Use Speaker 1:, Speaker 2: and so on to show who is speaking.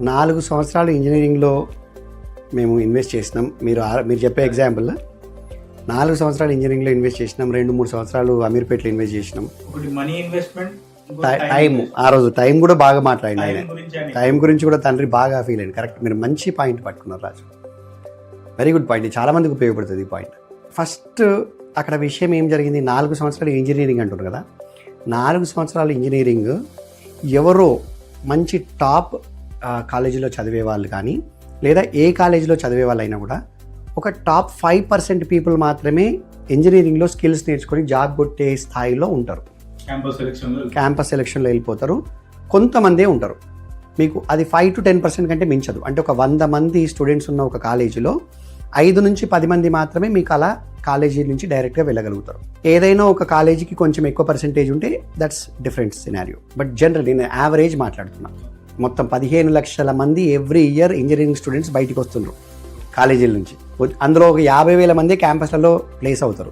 Speaker 1: 4 సంవత్సరాలు ఇంజనీరింగ్లో మేము ఇన్వెస్ట్ చేసినాం. మీరు చెప్పే ఎగ్జాంపుల్ 4 సంవత్సరాలు ఇంజనీరింగ్లో ఇన్వెస్ట్ చేసినాం, 2-3 సంవత్సరాలు అమీర్పేటలో ఇన్వెస్ట్ చేసినాం.
Speaker 2: మనీ ఇన్వెస్ట్మెంట్,
Speaker 1: టైం, ఆ రోజు టైం కూడా బాగా మాట్లాడిన ఆయన. టైం గురించి కూడా తండ్రి బాగా ఫీల్ అయింది. కరెక్ట్, మీరు మంచి పాయింట్ పట్టుకున్నారు రాజు, వెరీ గుడ్ పాయింట్. చాలా మందికి ఉపయోగపడుతుంది ఈ పాయింట్. ఫస్ట్ అక్కడ విషయం ఏం జరిగింది, 4 సంవత్సరాలు ఇంజనీరింగ్ అంటున్నారు కదా. 4 సంవత్సరాలు ఇంజనీరింగ్ ఎవరో మంచి టాప్ కాలేజీలో చదివే వాళ్ళు కానీ, లేదా ఏ కాలేజీలో చదివే వాళ్ళైనా కూడా ఒక టాప్ 5% పీపుల్ మాత్రమే ఇంజనీరింగ్లో స్కిల్స్ నేర్చుకొని జాబ్ కొట్టే స్థాయిలో ఉంటారు. క్యాంపస్ సెలక్షన్లో వెళ్ళిపోతారు. కొంతమందే ఉంటారు, మీకు అది 5 to 10% కంటే మించదు. అంటే ఒక 100 మంది స్టూడెంట్స్ ఉన్న ఒక కాలేజీలో 5 నుంచి 10 మంది మాత్రమే మీకు అలా కాలేజీ నుంచి డైరెక్ట్గా వెళ్ళగలుగుతారు. ఏదైనా ఒక కాలేజీకి కొంచెం ఎక్కువ పర్సెంటేజ్ ఉంటే that's different scenario. But general నేను యావరేజ్ మాట్లాడుతున్నాను. మొత్తం 15 లక్షల మంది ఎవ్రీ ఇయర్ ఇంజనీరింగ్ స్టూడెంట్స్ బయటికి వస్తున్నారు కాలేజీల నుంచి. అందులో ఒక 50,000 మంది క్యాంపస్లలో ప్లేస్ అవుతారు.